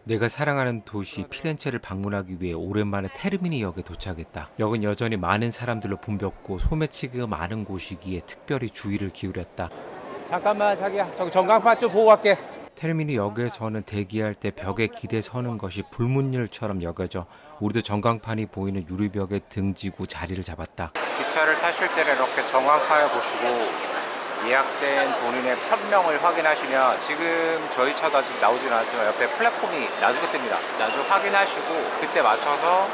내가 사랑하는 도시 피렌체를 방문하기 위해 오랜만에 테르미니 역에 도착했다. 역은 여전히 많은 사람들로 붐볐고 소매치기가 많은 곳이기에 특별히 주의를 기울였다. 잠깐만 자기야, 저기 전광판 좀 보고 갈게. 테르미니 역에서는 대기할 때 벽에 기대 서는 것이 불문율처럼 여겨져 우리도 전광판이 보이는 유리벽에 등지고 자리를 잡았다. 기차를 타실 때는 이렇게 전광판을 보시고 예약된 본인의 편명을 확인하시면, 지금 저희 차도 아직 나오진 않았지만 옆에 플랫폼이 나중에 뜹니다. 나중에 확인하시고 그때 맞춰서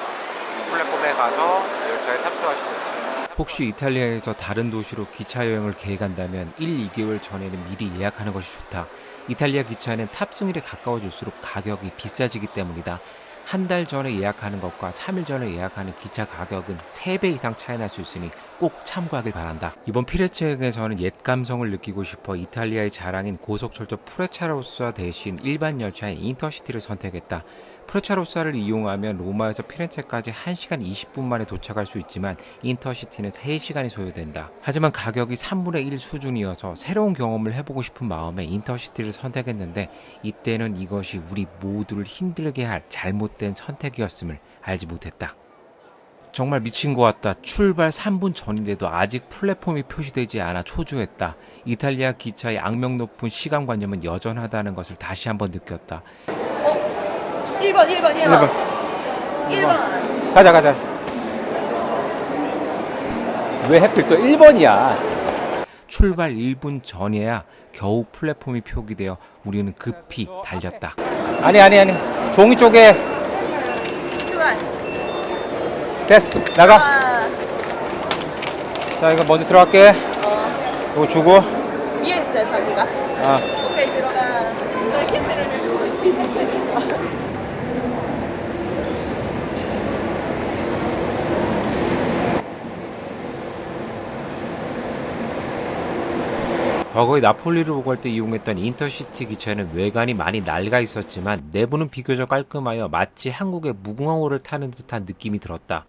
플랫폼에 가서 열차에 탑승하시면 됩니다. 혹시 이탈리아에서 다른 도시로 기차 여행을 계획한다면 1, 2개월 전에는 미리 예약하는 것이 좋다. 이탈리아 기차는 탑승일에 가까워질수록 가격이 비싸지기 때문이다. 한 달 전에 예약하는 것과 3일 전에 예약하는 기차 가격은 3배 이상 차이 날 수 있으니 꼭 참고하길 바란다. 이번 피레체 여행에서는 옛 감성을 느끼고 싶어 이탈리아의 자랑인 고속철도 프레차로사 대신 일반 열차인 인터시티를 선택했다. 프레차로사를 이용하면 로마에서 피렌체까지 1시간 20분 만에 도착할 수 있지만 인터시티는 3시간이 소요된다. 하지만 가격이 3분의 1 수준이어서 새로운 경험을 해보고 싶은 마음에 인터시티를 선택했는데, 이때는 이것이 우리 모두를 힘들게 할 잘못된 선택이었음을 알지 못했다. 정말 미친 것 같다. 출발 3분 전인데도 아직 플랫폼이 표시되지 않아 초조했다. 이탈리아 기차의 악명 높은 시간관념은 여전하다는 것을 다시 한번 느꼈다. 1번 1번 1번 가자. 왜 하필 또 1번이야? 출발 1분 전에야 겨우 플랫폼이 표기되어 우리는 급히 달렸다. 아니. 종이 쪽에. 출발. 됐어. 나가. 자, 이거 먼저 들어갈게. 이거 주고. 위에 있자 자기가. 오케이 들어가. 과거에 나폴리를 오고 갈 때 이용했던 인터시티 기차는 외관이 많이 낡아 있었지만 내부는 비교적 깔끔하여 마치 한국의 무궁화호를 타는 듯한 느낌이 들었다.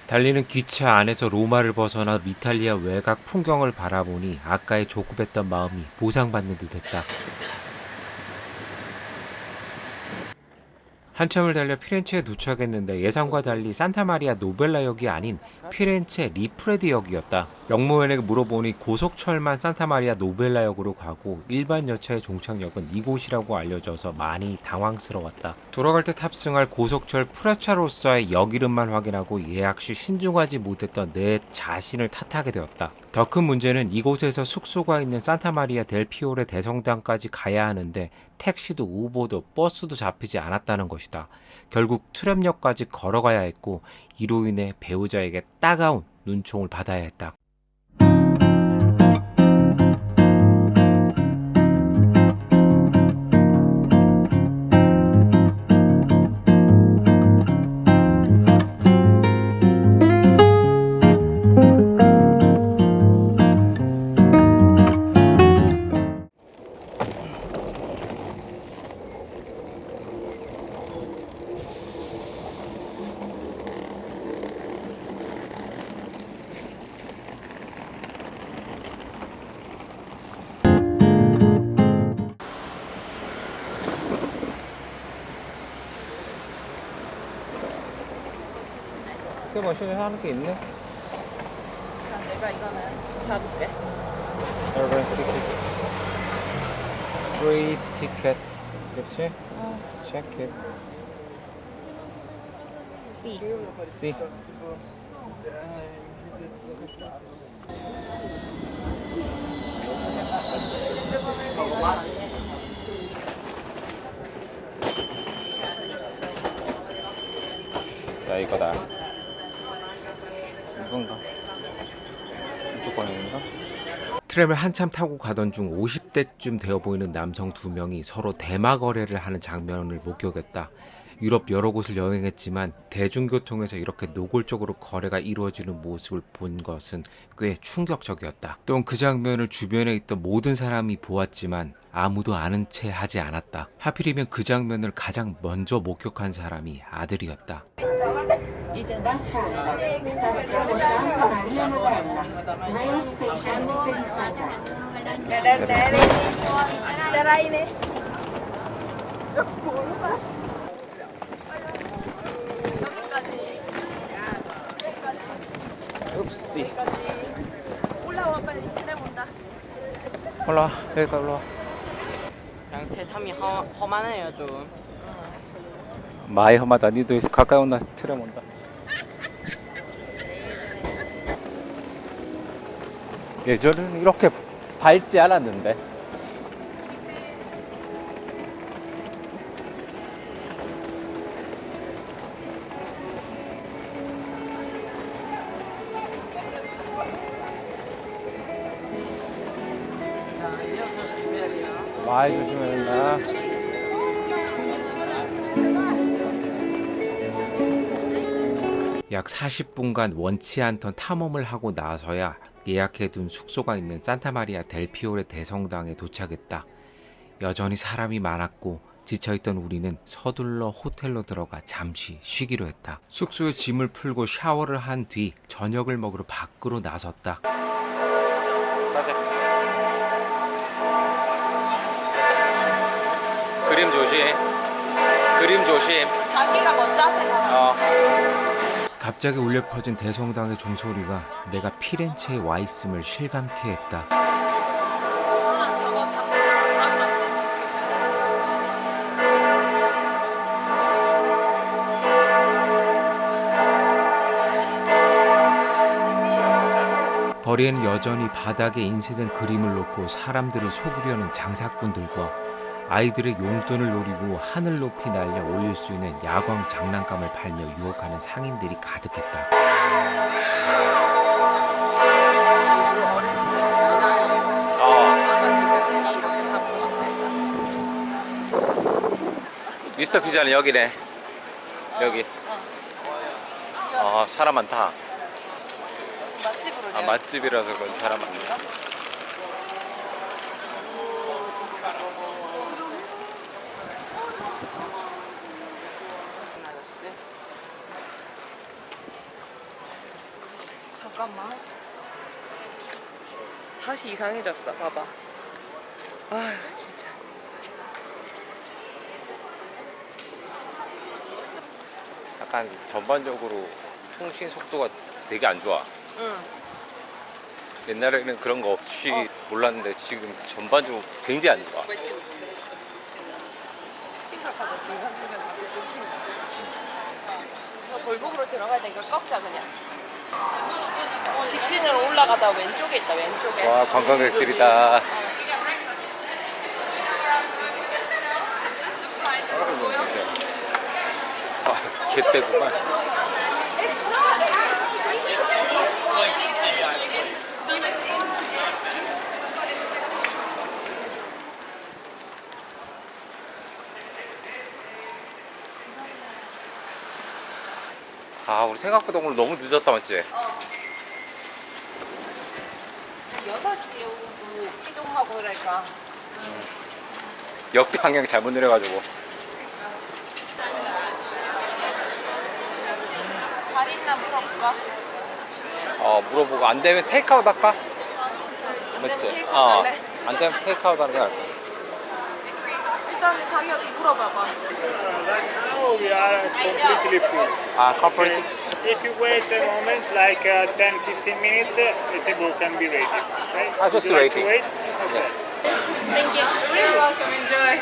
달리는 기차 안에서 로마를 벗어나 이탈리아 외곽 풍경을 바라보니 아까의 조급했던 마음이 보상받는 듯했다. 한참을 달려 피렌체에 도착했는데 예상과 달리 산타마리아 노벨라역이 아닌 피렌체 리프레디 역이었다. 역무원에게 물어보니 고속철만 산타마리아 노벨라역으로 가고 일반 열차의 종착역은 이곳이라고 알려져서 많이 당황스러웠다. 돌아갈 때 탑승할 고속철 프레차로사의 역 이름만 확인하고 예약 시 신중하지 못했던 내 자신을 탓하게 되었다. 더 큰 문제는 이곳에서 숙소가 있는 산타마리아 델 피오레 대성당까지 가야 하는데 택시도 우버도 버스도 잡히지 않았다는 것이다. 결국 트램역까지 걸어가야 했고 이로 인해 배우자에게 따가운 눈총을 받아야 했다. 꽤 머신을 하는 게 있네. 자 내가 이거는 잡을게. 여러분 free ticket. 그렇지? check it. C. see. 자, 이거다. 이건가? 이쪽 방향인가? 트램을 한참 타고 가던 중 50대쯤 되어 보이는 남성 2명이 서로 대마 거래를 하는 장면을 목격했다. 유럽 여러 곳을 여행했지만 대중교통에서 이렇게 노골적으로 거래가 이루어지는 모습을 본 것은 꽤 충격적이었다. 또한 그 장면을 주변에 있던 모든 사람이 보았지만 아무도 아는 채 하지 않았다. 하필이면 그 장면을 가장 먼저 목격한 사람이 아들이었다. 이제 읍시. 올라와 빨리 트램 온다. 올라와. 여기까지 올라와. 그냥 새삼이 험하네요 좀. 많이 험하다. 니도 가까이 온다. 트램 온다. 예전에는 이렇게 밝지 않았는데. 많이 조심해야 된다. 약 40분간 원치 않던 탐험을 하고 나서야 예약해둔 숙소가 있는 산타마리아 델 피오레 대성당에 도착했다. 여전히 사람이 많았고 지쳐있던 우리는 서둘러 호텔로 들어가 잠시 쉬기로 했다. 숙소에 짐을 풀고 샤워를 한 뒤 저녁을 먹으러 밖으로 나섰다. 그림 조심. 그림 조심. 자기가 먼저 앞에 가. 갑자기 울려 퍼진 대성당의 종소리가 내가 피렌체에 와 있음을 실감케 했다. 저거 자꾸 거리에는 여전히 바닥에 인쇄된 그림을 놓고 사람들을 속이려는 장사꾼들과 아이들의 용돈을 노리고 하늘 높이 날려 올릴 수 있는 야광 장난감을 팔며 유혹하는 상인들이 가득했다. 미스터 피자는 여기네. 여기. 사람 많다. 맛집으로 맛집이라서 그런 사람 많네. 잠깐만. 다시 이상해졌어. 봐봐. 아 진짜. 약간 전반적으로 통신 속도가 되게 안 좋아. 응. 옛날에는 그런 거 없이 몰랐는데 지금 전반적으로 굉장히 안 좋아. 심각하다. 중간중간 자꾸 끊긴다. 저 골목으로 들어가야 되니까 꺾자 그냥. 직진으로 올라가다 왼쪽에 있다. 왼쪽에. 와, 관광객들이다. 개떼구만. 우리 생각보다 오늘 너무 늦었다, 맞지? 6시에 오고 이동하고 그러니까. 역방향 잘못 내려가지고. 자리 있나 물어볼까? 물어보고 안 되면 테이크아웃 할까? 맞지? 테이크아웃 할래? 안 되면 테이크아웃 하는 게 나을 거야. 일단은 자기한테 물어봐봐. Now we are completely full. corporate. If you wait a moment, like 10-15 minutes, the table can be ready. Okay? Just Would you like waiting. to wait? Okay. Thank you. You're welcome. Enjoy.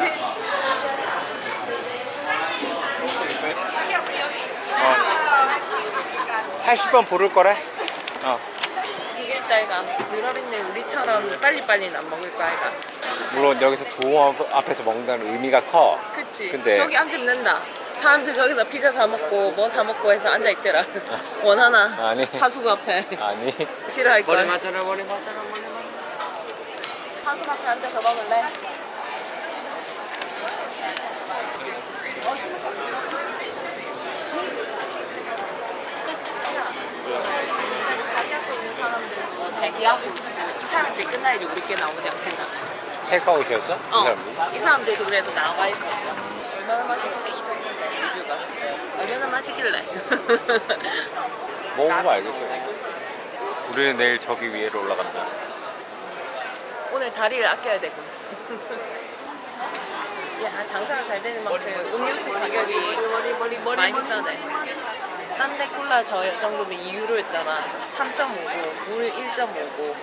자기야 우리 여기 80번 부를 거래? 이게 있다 이가. 유럽인들 우리처럼 빨리빨리는 안 먹을 거야 이가. 물론 여기서 두호 앞에서 먹는다는 의미가 커. 그치. 근데- 저기 앉으면 된다. 사람들 저기서 피자 사 먹고 뭐 사 먹고 해서 앉아 있더라. 원하나? 아니. 하수구 앞에. 아니. 싫어할 거야. 하수 앞에 앉아서 먹을래? 자기 앞에 있는 사람들 대기하고 이 사람들 끝나야지 우리 게 나오지 않겠나? 테이크아웃이었어? 이 사람들? 이 사람들도 그래서 나와 있었어. 얼마나 맛있는데 이 정도인데 리뷰가. 얼마나 맛있길래. 먹어보면 알겠죠. 우리는 내일 저기 위로 올라간다. 오늘 다리를 아껴야 되고. 야, 장사가 잘 되는 만큼 음료수 가격이 많이 싸네. 딴 데 콜라 저 정도면 2유로였잖아. 3.5고 물 1.5고.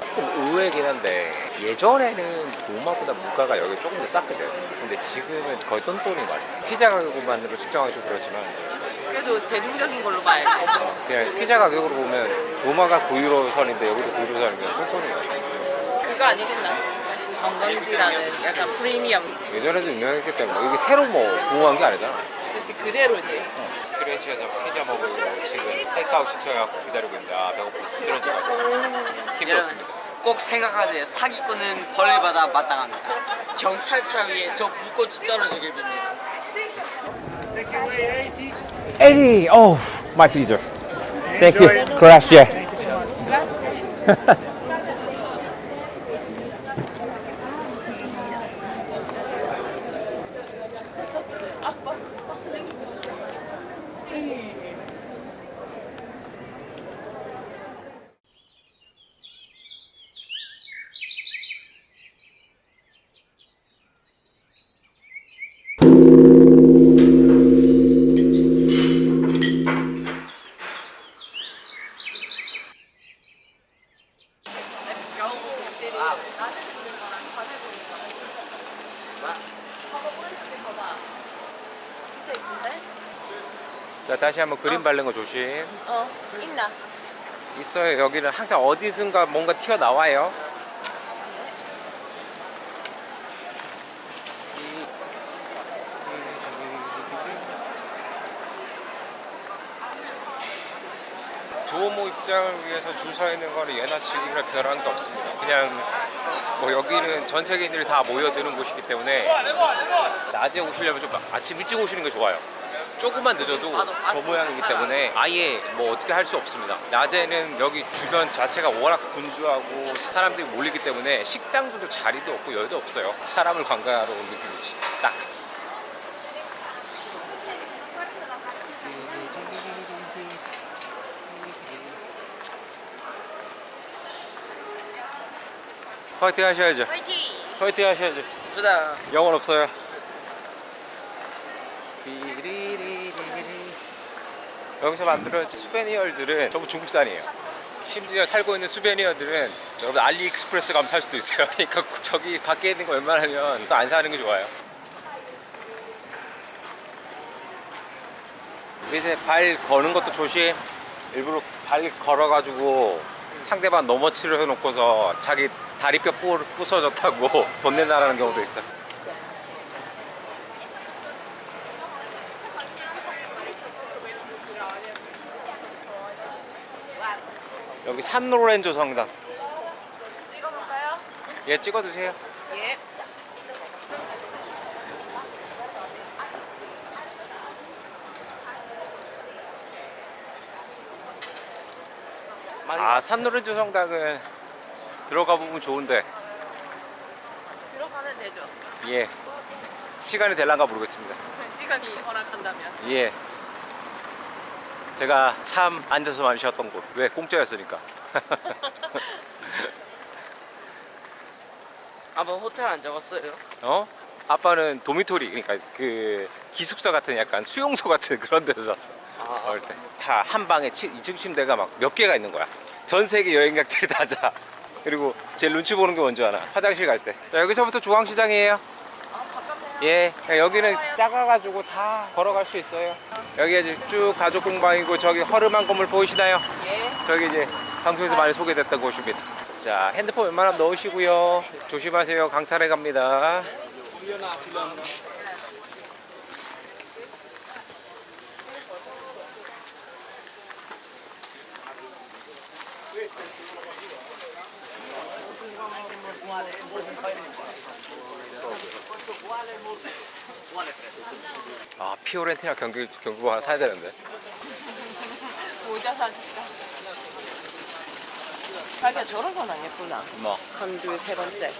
조금 의외긴 한데 예전에는 로마보다 물가가 여기 조금 더 쌌거든. 근데 지금은 거의 똔똔인 것 같아. 피자 가격만으로 측정하기 좀 그렇지만 그래도 대중적인 걸로 봐야지. 그냥 피자 가격으로 보면 로마가 9유로 선인데 여기도 9유로 선이면 똔똔인 것 같아. 그거 아니겠나? 관광지라는 약간 프리미엄. 예전에도 유명했기 때문에 이게 새로 뭐 부흥한 게 아니잖아. 그렇지, 그대로지. 피렌체에서 피자 먹으려고 지금 테이크아웃 시켜갖고 기다리고 있는데 아 배고프고 쓰러져가지고 힘이 없습니다. 꼭 생각하세요. 사기꾼은 벌레받아 마땅합니다. 경찰차 위에 저 불꽃이 떨어지게 됩니다. Take away 80. 에리, oh, my pleasure. Thank you. Grazie. 자 다시 한번 그림 바른 거 조심. 있나? 있어요. 여기는 항상 어디든가 뭔가 튀어나와요. 두오모 입장을 위해서 줄 서 있는 거는 예나 지금이나 변한 게 없습니다. 그냥 뭐 여기는 전 세계인들이 다 모여드는 곳이기 때문에 낮에 오시려면 좀 아침 일찍 오시는 게 좋아요. 조금만 늦어도 저 모양이기 때문에 아예 뭐 어떻게 할 수 없습니다. 낮에는 여기 주변 자체가 워낙 분주하고 사람들이 몰리기 때문에 식당도 자리도 없고 여유도 없어요. 사람을 관광하러 온 느낌이지 딱. 파이팅 하셔야죠. 화이팅! 파이팅 하셔야죠. 수다. 영혼 없어요. 여기서 만들어진 수베니어들은 전부 중국산이에요. 심지어 살고 있는 수베니어들은 여러분 알리익스프레스 가면 살 수도 있어요. 그러니까 저기 밖에 있는 거 웬만하면 안 사는 게 좋아요. 밑에 발 거는 것도 조심. 일부러 발 걸어가지고 상대방 넘어치려 해놓고서 자기 다리뼈 부서졌다고 돈 내놔라는 경우도 있어. 여기 산로렌조 성당. 찍어볼까요? 예, 찍어주세요. 예. 아, 산로렌조 성당은 들어가 보면 좋은데 들어가면 되죠. 예, 시간이 될란가 모르겠습니다. 시간이 허락한다면. 예, 제가 참 앉아서만 쉬었던 곳. 왜? 공짜였으니까. 아빠 호텔 안 잡았어요? 어? 아빠는 도미토리, 그러니까 그 기숙사 같은 약간 수용소 같은 그런 데서 잤어. 어릴 때. 다 한 방에 2층 침대가 막 몇 개가 있는 거야. 전 세계 여행객들이 다 자. 그리고 제일 눈치 보는 게 뭔지 아나? 화장실 갈 때. 자, 여기서부터 중앙시장이에요. 예, 여기는 작아가지고 다 걸어갈 수 있어요. 여기가 이제 쭉 가족 공방이고 저기 허름한 건물 보이시나요? 예. 저기 이제 방송에서 많이 소개됐던 곳입니다. 자, 핸드폰 웬만하면 넣으시고요. 조심하세요. 강탈해 갑니다. 아, 피오렌티나 경기복 하나 사야 되는데. 모자 사줄까? 자기야 저런 건 안 예쁘나? 뭐? 한두 세 번째.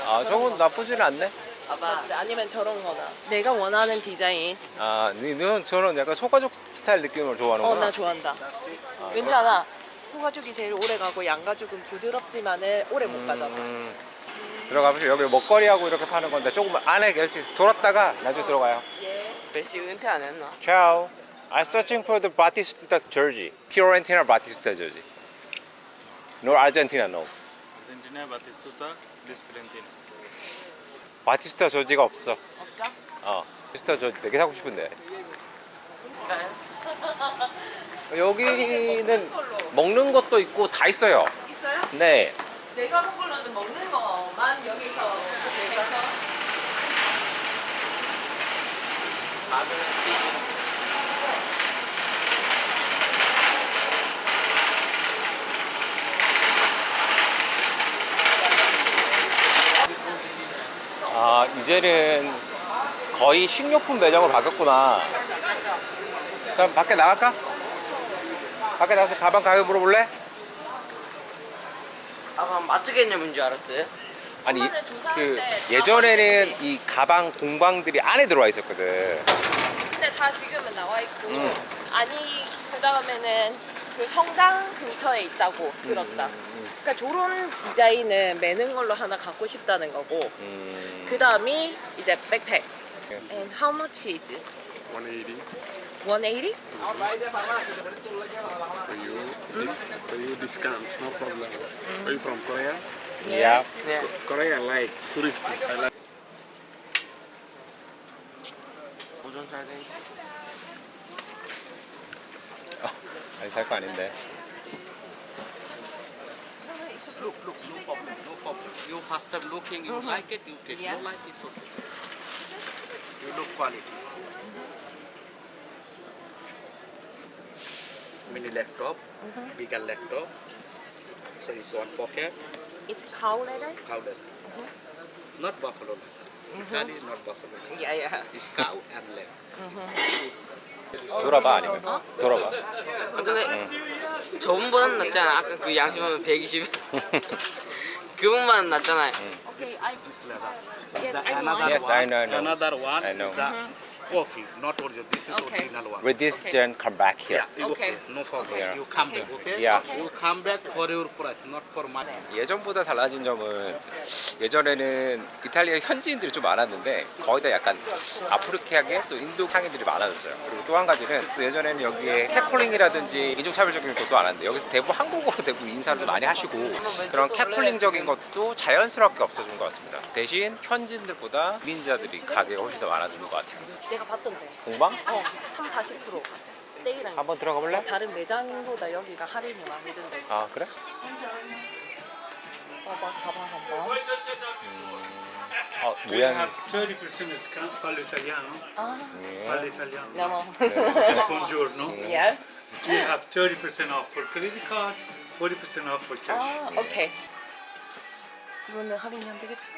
아, 저건 나쁘지는 않네. 맞지? 아니면 저런 거나 내가 원하는 디자인. 아, 너는 저런 약간 소가죽 스타일 느낌을 좋아하는구나. 나 좋아한다. 왠지 알아? 소가죽이 제일 오래 가고 양가죽은 부드럽지만은 오래 못 가잖아. 들어가보시죠. 여기 먹거리하고 이렇게 파는 건데 조금 안에 이렇게 돌았다가 나중에 들어가요. 메시 은퇴 안 했나? Ciao. I'm searching for the Batista jersey. Fiorentina Batista jersey. No Argentina, no. Argentina, Batistuta, this Fiorentina. 바티스타 저지가 없어. 없어? 바티스타 저지 되게 사고 싶은데. 여기는 먹는 것도 있고 다 있어요. 있어요? 네. 내가 본 걸로는 먹는 거만 여기서 내가서 아, 이제는 거의 식료품 매장으로 바뀌었구나. 그럼 밖에 나갈까? 밖에 나가서 가방 가격 물어볼래? 아까 마트 개념인 줄 알았어요. 아니 한번에 조사할 그 때 예전에는 이 가방 공방들이 안에 들어와 있었거든. 근데 다 지금은 나와 있고 아니 그 다음에는 그 성당 근처에 있다고 들었다. 그러니까 저런 디자인은 매는 걸로 하나 갖고 싶다는 거고 그 다음이 이제 백팩. And how much is it? 180 180? for you discount, no problem. Are you from Korea? Yeah. 네. Korea like tourist. I like. 보존 잘 돼. 아니 살 거 아닌데. Look, no problem, no problem. You first time looking, you like it, you take. Yeah. You like it, it's okay. You look quality. Mini laptop, bigger laptop. So it's one pocket, It's cow leather? cow leather. Not buffalo leather. Italian, not buffalo leather. Yeah, yeah. It's cow and lamb. 돌아봐 아니면 돌아봐. 아, 근데 저분보다는 낫잖아. 아까 그 양심하면 120. 그분만 낫잖아요. Okay, I This leather. yes, The I know. another Yes, I know. Another one I know. is the coffee, not original. This is Okay. original one. With this gen come back here. Yeah, Okay. okay. No problem. Yeah. You come back, okay? Yeah. You come back for your price, not for money. 예전보다 달라진 점은 예전에는 이탈리아 현지인들이 좀 많았는데 거의 다 약간 아프리카계 또 인도 상인들이 많아졌어요. 그리고 또 한 가지는 또 예전에는 여기에 캣콜링이라든지 인종차별적인 것도 많았는데 여기서 대부분 한국어로 대부분 인사를 많이 하시고 그런 캣콜링적인 것도 자연스럽게 없어진 것 같습니다. 대신 현지인들보다 이민자들이 가게가 훨씬 더 많아진 것 같아요. 내가 봤던데. 공방? 3-40% 세일한 거. 한번 들어가 볼래? 다른 매장보다 여기가 할인이 많이 된대. 아 그래? 봐봐, 가방 한번. we 모양 have 30% discount. Parlo italiano. Parlo italiano. No. Just buongiorno. Yeah. We have 30% off for credit card, 40% off for cash. 아, 오케이. 이거는 할인이 안 되겠지?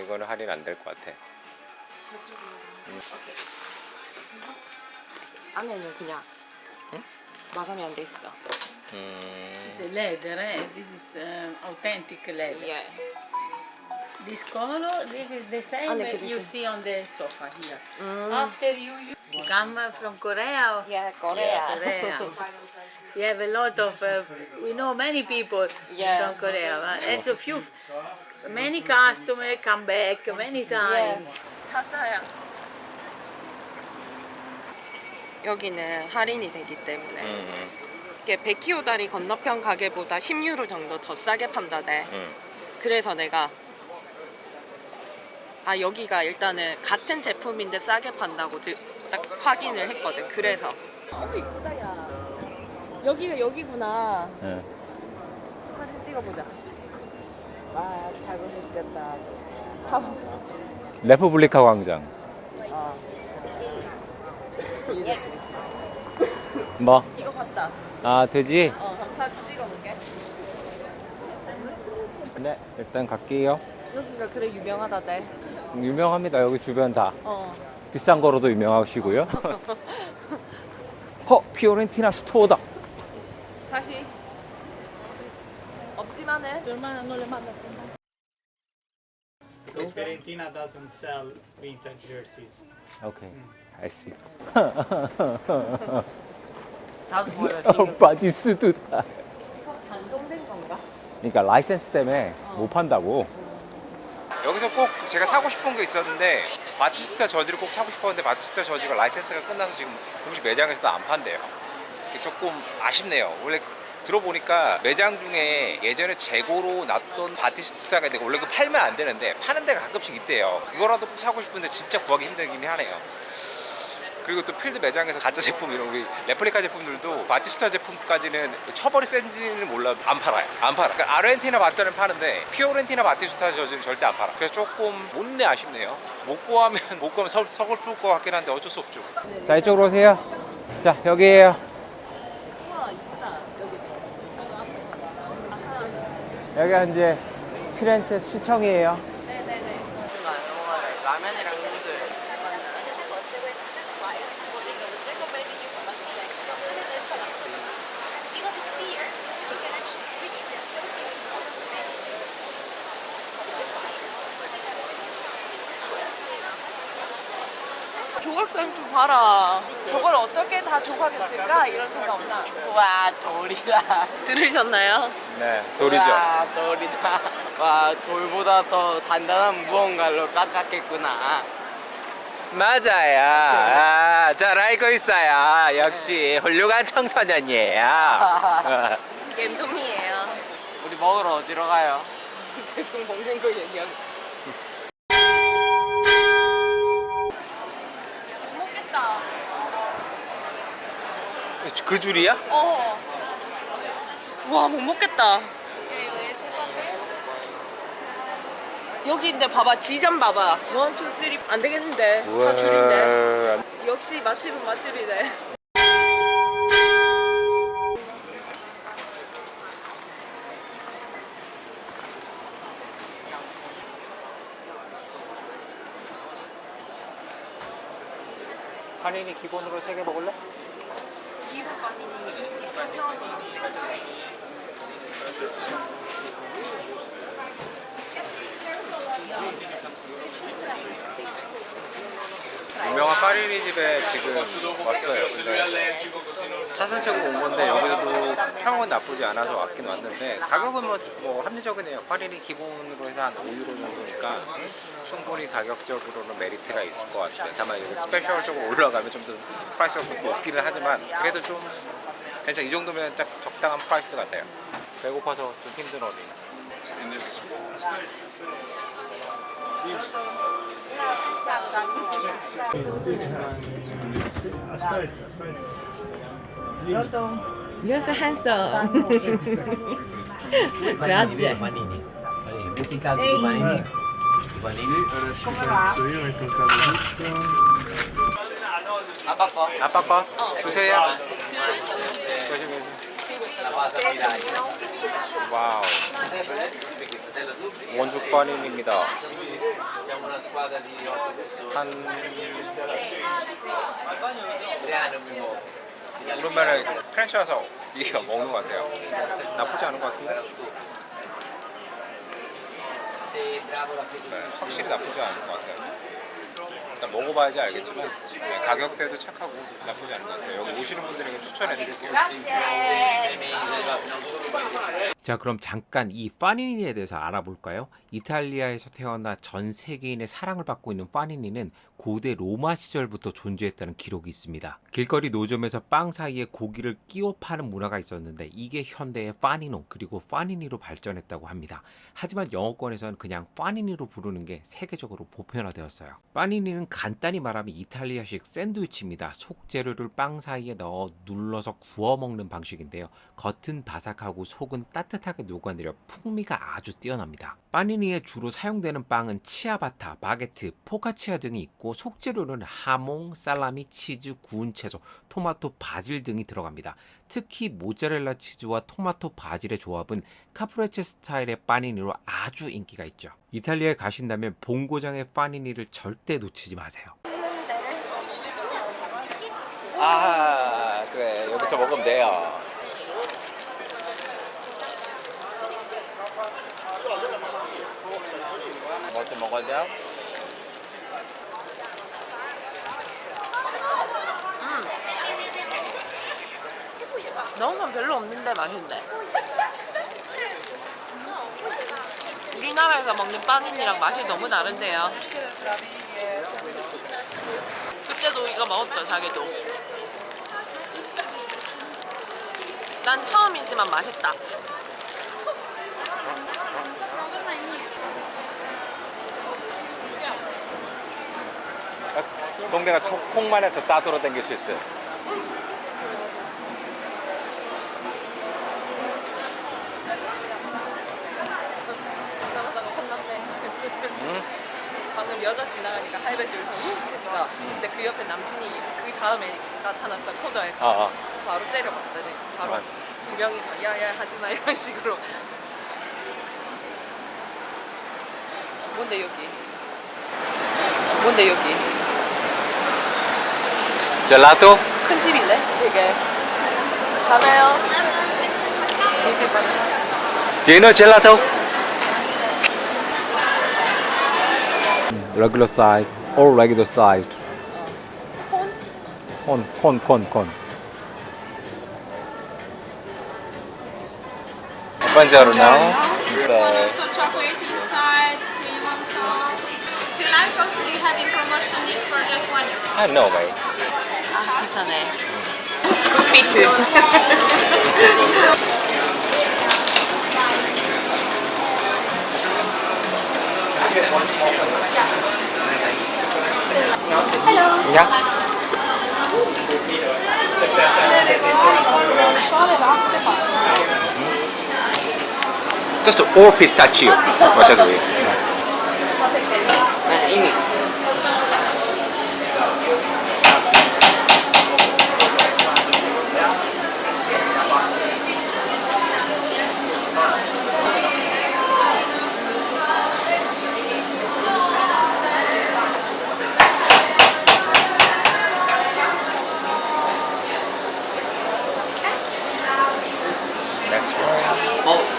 이거는 할인 안 될 것 같아. 안에는 그냥 마감이 안 돼 있어. This is leather, this is authentic leather. Yeah. This color, this is the same ne that you capisci. see on the sofa here. After you come from Korea or Yeah, Korea. Korea. We have a lot of, we know many people Yeah. from Korea. But it's a few, many customers come back many times. 샀어요. 여기는 할인이 되기 때문에 이게 베키오 다리 건너편 가게보다 10유로 정도 더 싸게 판다대. 그래서 내가 여기가 일단은 같은 제품인데 싸게 판다고 딱 확인을 했거든. 그래서 너무 이쁘다 야. 여기가 여기구나. 사진 찍어보자. 와 잘생겼다. 레푸블리카 광장. 뭐? 이거 봤다. 아 되지? 사진 찍어볼게. 네 일단 갈게요. 여기가 그래 유명하다대. 유명합니다. 여기 주변 다 어. 비싼 거로도 유명하시고요. 피오렌티나 스토어다. 다시 없지만은 Because Fiorentina doesn't sell vintage jerseys. Okay, I see. 다섯 보여요. 바티스투타. 단종된 건가? 그러니까 라이센스 때문에 못 판다고. 여기서 꼭 제가 사고 싶은 게 있었는데 바티스타 저지를 꼭 사고 싶었는데 바티스타 저지가 라이센스가 끝나서 지금 공식 매장에서도 안 판대요. 이게 조금 아쉽네요. 원래 들어보니까 매장 중에 예전에 재고로 놨던 바티스타가 있는데 원래 그 팔면 안 되는데 파는 데가 가끔씩 있대요. 그거라도 꼭 사고 싶은데 진짜 구하기 힘들긴 하네요. 그리고 또 필드 매장에서 가짜 제품 이런 우리 레플리카 제품들도 바티스타 제품까지는 처벌이 센지는 몰라도 안 팔아요. 안 팔아. 그러니까 아르헨티나 바티스타는 파는데 피오렌티나 바티스타 저지는 절대 안 팔아. 그래서 조금 못내 아쉽네요. 못 구하면 서글플 것 같긴 한데 어쩔 수 없죠. 자, 이쪽으로 오세요. 자, 여기에요. 우와 이쁘다 여기. 여기가 이제 피렌체 시청이에요. 네네네. 라면이랑 누들. 조각상 좀 봐라. 저걸 어떻게 다 조각했을까 이런 생각 없나? 와 돌이다. 들으셨나요? 네, 돌이죠. 와 돌이다. 와 돌보다 더 단단한 무언가로 깎았겠구나. 맞아요. 아, 잘 알고 있어요. 역시 훌륭한 청소년이에요. 갬동이에요. 우리 먹으러 어디로 가요? 계속 먹는 거 얘기하고. 못 먹겠다. 그 줄이야? 와, 못 먹겠다. 여기 근데 봐봐, 지점 봐봐. 1, 2, 3. 안 되겠는데. 다 줄인데. 역시 맛집은 맛집이네. 한인이 기본으로 3개 먹을래? 기본 빵이니 8,000원. 유명한 파리니 집에 지금 왔어요. 근데 차선책으로 온 건데 여기서도 평은 나쁘지 않아서 왔긴 왔는데 가격은 뭐 합리적이네요. 파리니 기본으로 해서 한 5유로 정도니까 충분히 가격적으로는 메리트가 있을 것 같아요. 다만 여기 스페셜 쪽으로 올라가면 좀 더 프라이스가 좀 높기는 하지만 그래도 좀 괜찮아. 이 정도면 딱 적당한 프라이스 같아요. 배고파서 좀 힘든 어린. You're so handsome. Grazie. 아빠 거. 아빠 거 주세요. 와우. 원죽 파닌입니다. 오랜만에 프렌치 와서 이게 먹는 것 같아요. 나쁘지 않은 것 같은데. 네, 확실히 나쁘지 않은 것 같아요. 일단 먹어봐야지 알겠지만 가격대도 착하고 나쁘지 않은 것 같아요. 여기 오시는 분들에게 추천해드릴게요. 자, 그럼 잠깐 이 파니니에 대해서 알아볼까요? 이탈리아에서 태어나 전 세계인의 사랑을 받고 있는 파니니는 고대 로마 시절부터 존재했다는 기록이 있습니다. 길거리 노점에서 빵 사이에 고기를 끼워 파는 문화가 있었는데 이게 현대의 파니노 그리고 파니니로 발전했다고 합니다. 하지만 영어권에서는 그냥 파니니로 부르는 게 세계적으로 보편화되었어요. 파니니는 간단히 말하면 이탈리아식 샌드위치입니다. 속재료를 빵 사이에 넣어 눌러서 구워 먹는 방식인데요. 겉은 바삭하고 속은 따뜻하게 녹아내려 풍미가 아주 뛰어납니다. 파니니에 주로 사용되는 빵은 치아바타, 바게트, 포카치아 등이 있고 속재료는 하몽, 살라미, 치즈, 구운 채소, 토마토, 바질 등이 들어갑니다. 특히 모짜렐라 치즈와 토마토 바질의 조합은 카프레체 스타일의 파니니로 아주 인기가 있죠. 이탈리아에 가신다면 본고장의 파니니를 절대 놓치지 마세요. 아, 그래. 여기서 먹으면 돼요. 그것도 먹어야 돼요? 넣은 건 별로 없는데 맛있네. 우리나라에서 먹는 빵인이랑 맛이 너무 다른데요. 그때도 이거 먹었죠, 자기도. 난 처음이지만 맛있다. 동네가 콩만 해서 따돌아 다닐 수 있어요. 방금 여자 지나가니까 할배들 했어. 근데 그 옆에 남친이 그 다음에 나타났어, 코너에서. 바로 째려봤더니 바로 두 명이서 야야 하지마 이런 식으로. 뭔데 여기? 뭔데 여기? 젤라또? 큰 집이네 되게. 가나요? Do you know gelato? Regular size or regular sized? 콘. Buongiorno. Also chocolate inside, cream on top. If you like also they have in promotion this for just €1. Ah, no way. 아 비싸네. 굿비트. Just all pistachio. What are we? 이미.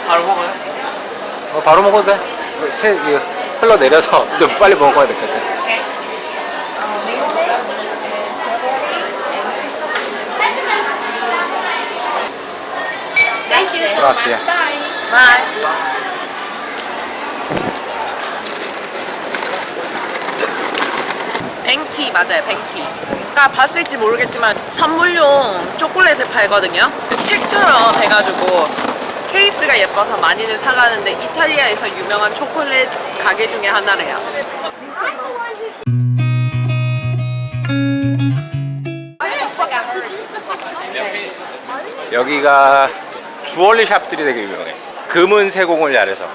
바로 먹어요? 바로 먹어도 돼. 흘러내려서 좀 빨리 먹어야 될 것 같아. Thank you so Grazie. much. Bye. 바이. 뱅키 맞아요, 뱅키. 아까 봤을지 모르겠지만 선물용 초콜릿을 팔거든요. 그 책처럼 해가지고 케이스가 예뻐서 많이들 사가는데 이탈리아에서 유명한 초콜릿 가게 중에 하나래요. 여기가 주얼리 샵들이 되게 유명해. 금은 세공을 잘해서.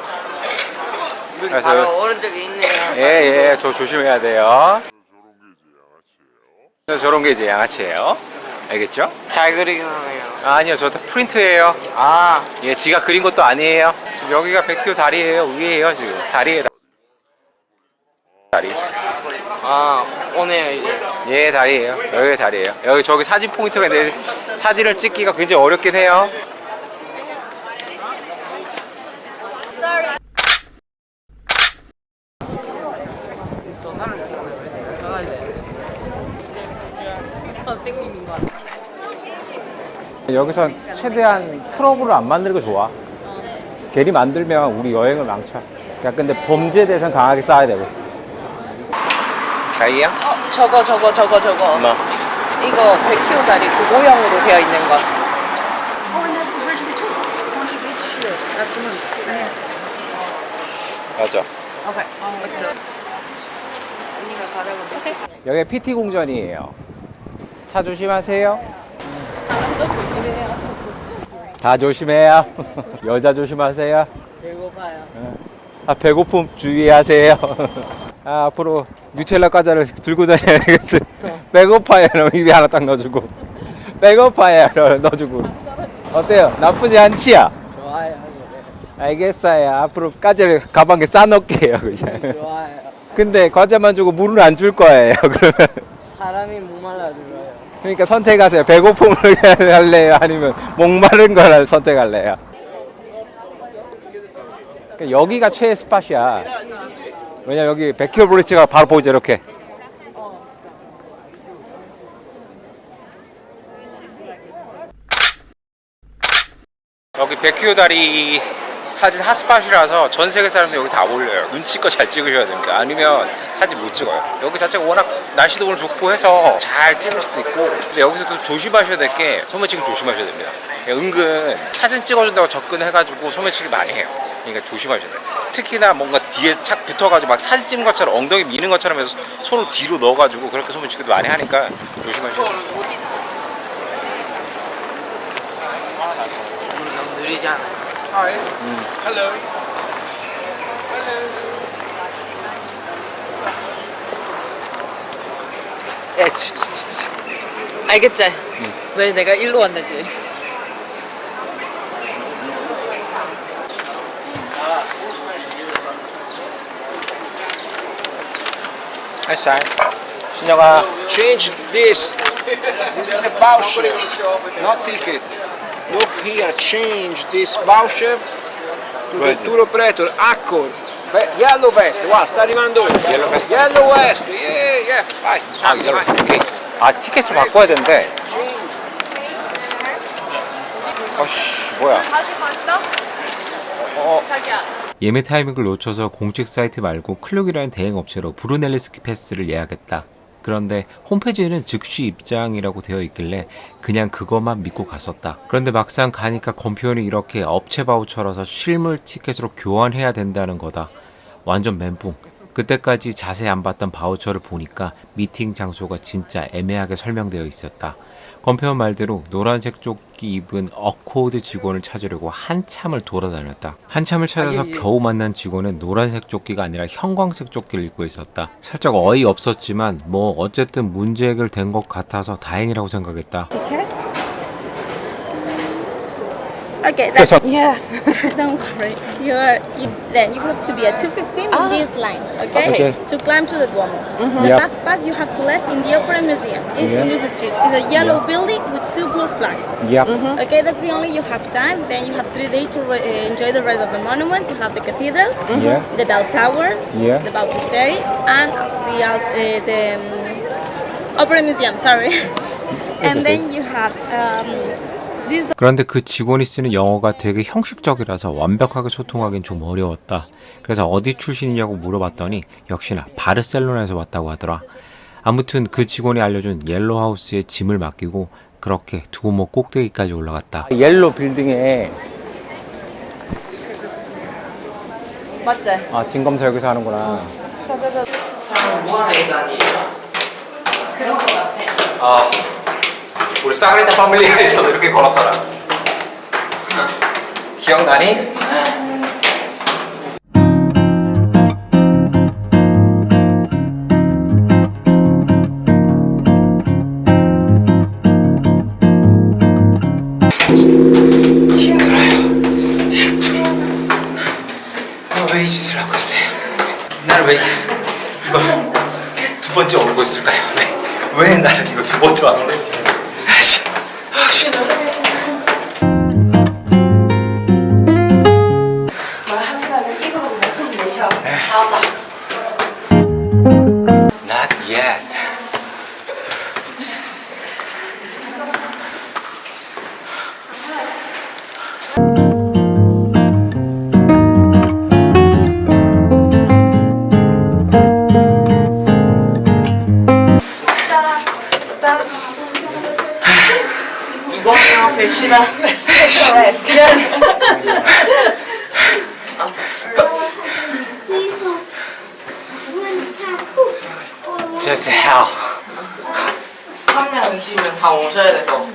그래서 바로 오른쪽에 있네요. 예, 저 조심해야 돼요. 저런 게 이제 양아치예요. 알겠죠? 잘 그리긴 하네요. 아니요, 저 프린트예요. 아, 예, 지가 그린 것도 아니에요. 지금 여기가 백큐 다리예요. 위에요, 지금. 다리에 다리. 아, 오네요 이제. 예, 다리예요. 여기 다리예요. 여기 저기 사진 포인트가 있는데 사진을 찍기가 굉장히 어렵긴 해요. 선생님인 것 같아. 여기선 최대한 트러블을 안 만들고 좋아. 괜히 만들면 우리 여행을 망쳐. 그러니까 근데 범죄에 대해서는 강하게 싸야 되고. 자이야? 저거. 뭐? 이거 100kg짜리 그 모형으로 되어 있는 거. Oh, and that's the bridge we took. Want to get to shoot. That's the one. 맞아. 오케이. 맞죠? 여기 PT 공전이에요. 차 조심하세요. 또 조심해요. 다 조심해요. 여자 조심하세요. 배고파요. 아, 배고픔 주의하세요. 아, 앞으로 뉴텔라 과자를 들고 다녀야 되겠어요. 배고파요. 입에 하나 딱 넣어주고. 배고파요. 넣어주고. 어때요? 나쁘지 않지요? 좋아요. 알겠어요. 앞으로 과자를 가방에 싸놓을게요. 그냥. 좋아요. 근데 과자만 주고 물은 안 줄 거예요. 그러면. 사람이 목말라 들어요. 그러니까 선택하세요. 배고픔을 할래요? 아니면 목마른 걸 선택할래요? 그러니까 여기가 최애 스팟이야. 왜냐 여기 백키어 브릿지가 바로 보이죠 이렇게. 여기 백큐 다리 사진 핫스팟이라서 전 세계 사람들이 여기 다 몰려요. 눈치껏 잘 찍으셔야 됩니다. 아니면 사진 못 찍어요. 여기 자체가 워낙 날씨도 오늘 좋고 해서 잘 찍을 수도 있고, 근데 여기서도 조심하셔야 될 게 소매치기 조심하셔야 됩니다. 은근 사진 찍어준다고 접근해가지고 소매치기 많이 해요. 그러니까 조심하셔야 돼요. 특히나 뭔가 뒤에 착 붙어가지고 막 사진 찍는 것처럼 엉덩이 미는 것처럼 해서 손을 뒤로 넣어가지고 그렇게 소매치기도 많이 하니까 조심하셔야 돼요. 느리잖아. 야, 알겠지? 왜 내가 일로 왔는지. 햇살 신영아 Change this. This is the voucher, not ticket. Look here, change this voucher to the tour operator. Accor. Yellow vest. Wow, sta arrivando. Yellow vest. Yellow vest. Yeah, yeah. Vai. vai. 오케이. 아 티켓을 바꿔야 되는데 어씨 뭐야 다시 봤어? 자기야. 예매 타이밍을 놓쳐서 공식 사이트 말고 클룩이라는 대행 업체로 브루넬리스키 패스를 예약했다. 그런데 홈페이지에는 즉시 입장이라고 되어 있길래 그냥 그것만 믿고 갔었다. 그런데 막상 가니까 검표원이 이렇게 업체 바우처라서 실물 티켓으로 교환해야 된다는 거다. 완전 멘붕. 그때까지 자세히 안 봤던 바우처를 보니까 미팅 장소가 진짜 애매하게 설명되어 있었다. 검표원 말대로 노란색 조끼 입은 어코드 직원을 찾으려고 한참을 돌아다녔다. 한참을 찾아서 겨우 만난 직원은 노란색 조끼가 아니라 형광색 조끼를 입고 있었다. 살짝 어이없었지만 뭐 어쨌든 문제 해결된 것 같아서 다행이라고 생각했다. Okay, that's yes. Don't worry. Then you have to be at 2:15 in this line, okay? To climb to the Duomo. The backpack you have to left in the Opera Museum. It's in this street. It's a yellow building with two blue flags. Okay, that's the only you have time. Then you have 3 days to enjoy the rest of the monument. You have the cathedral, the bell tower, the Baptistery, and the Opera Museum. Sorry. And then you have 그런데 그 직원이 쓰는 영어가 되게 형식적이라서 완벽하게 소통하기는 좀 어려웠다. 그래서 어디 출신이냐고 물어봤더니 역시나 바르셀로나에서 왔다고 하더라. 아무튼 그 직원이 알려준 옐로하우스에 짐을 맡기고 그렇게 두오모 꼭대기까지 올라갔다. 옐로 빌딩에 맞지? 아 진검사 여기서 하는구나. 뭐하는 애가 그런 거 같아. 아 우리 사그레타 파밀리에서도 이렇게 걸었잖아. 기억나니? 내가 왜 이 짓을 하고 있어요? 나는 왜 이거 두 번째 오고 있을까요? 왜 나는 이거 두 번째 왔을까요? Not yet. 이거는 배시다. Just hell. 한 명 있으면 다 오셔야 돼서.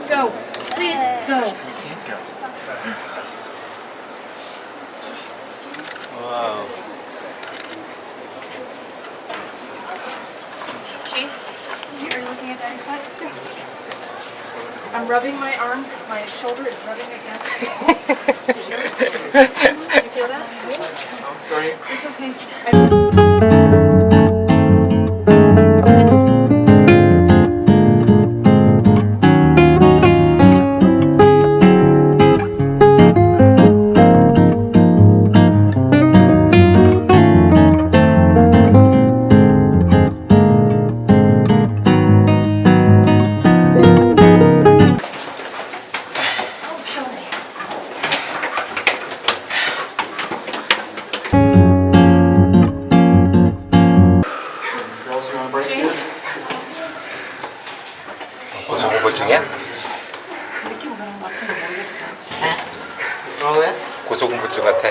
Go. Please go. 와우. I'm rubbing my arm, my shoulder is rubbing against the wall. Did you feel that? Sorry. It's okay. 고소공포증이야? 느낌 그런 것 같은데 모르겠어. 뭐라고요? 고소공포증 같아.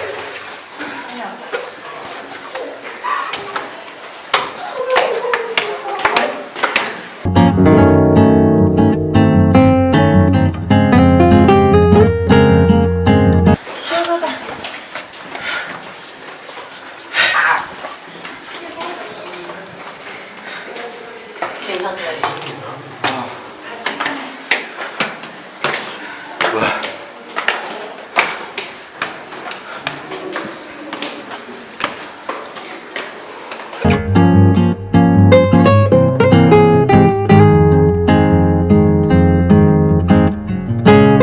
시원하다. 진상까지.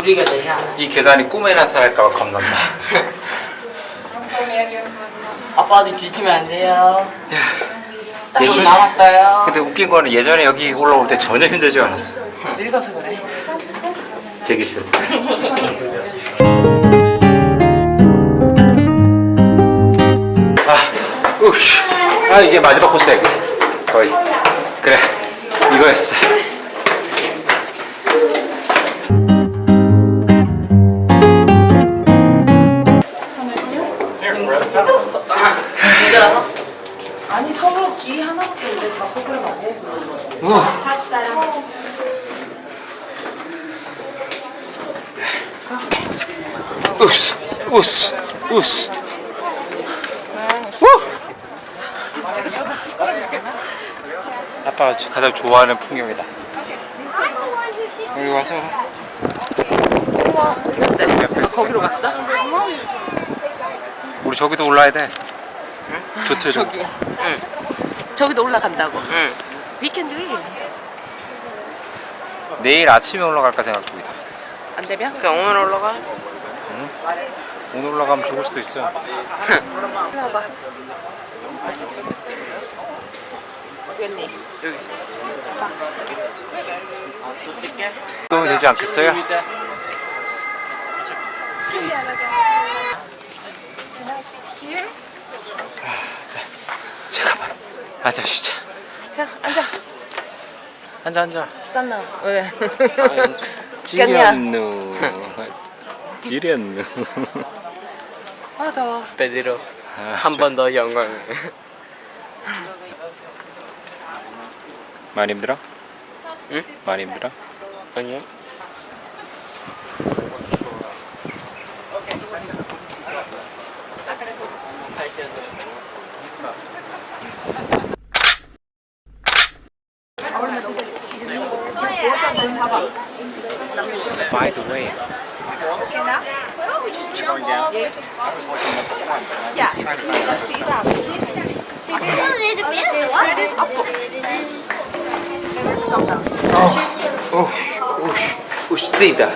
우리가 되냐? 이 계단이 꿈에 나타날까봐 겁난다. 아빠 아직 지치면 안 돼요. 딱 예전에- 남았어요. 근데 웃긴 거는 예전에 여기 올라올 때 전혀 힘들지 않았어. 늙어서 그래. 제길슨. 이제 마지막 코스야. 거의. 그래. 이거였어. 힘들어? 아니 서로 기 하나밖에 이제 자꾸 그러면 안 되지. 우스, 우스, 우스. 아빠가 가장 좋아하는 풍경이다. 여기 와서 어때? 거기로 갔어? 우리 저기도 올라야 돼. 좋대 저기. 응. 저기도 올라간다고. 응. We can do it. 내일 아침에 올라갈까 생각 중이다. 안 되면? 그냥 오늘 올라가. 오늘 올라가면 죽을 수도 있어. 올라와봐. 어디 갔니? 여기 있어. 또 찍게? 도움이 되지 않겠어요? Can I sit here? 잠깐만. 앉아 쉬자. 자, 앉아. 앉아. 쌌나? 왜? 지렸누. 지렸누. 아 더워. 베드로 한 번 더 영광을. 많이 힘들어? 응? 많이 힘들어? 아니요. By the way. Going down. I was looking at the front. And I was trying to find out. 쓰이다.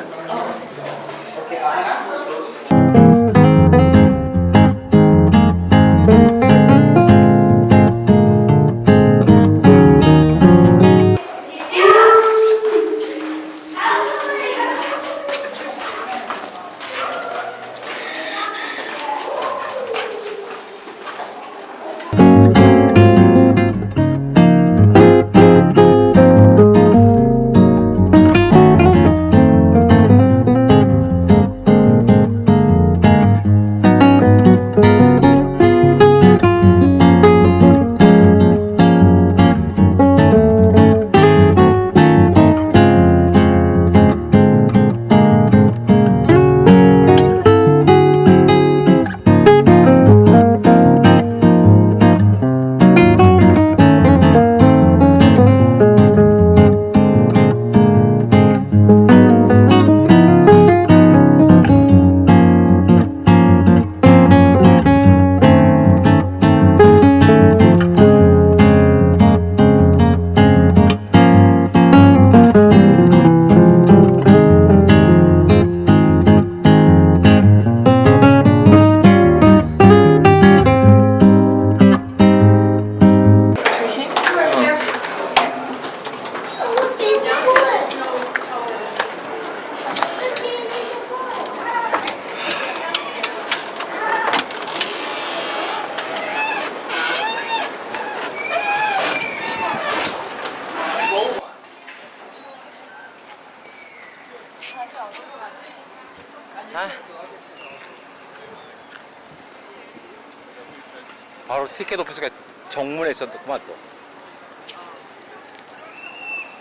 티켓 오피스가 정문에 있었구만 또.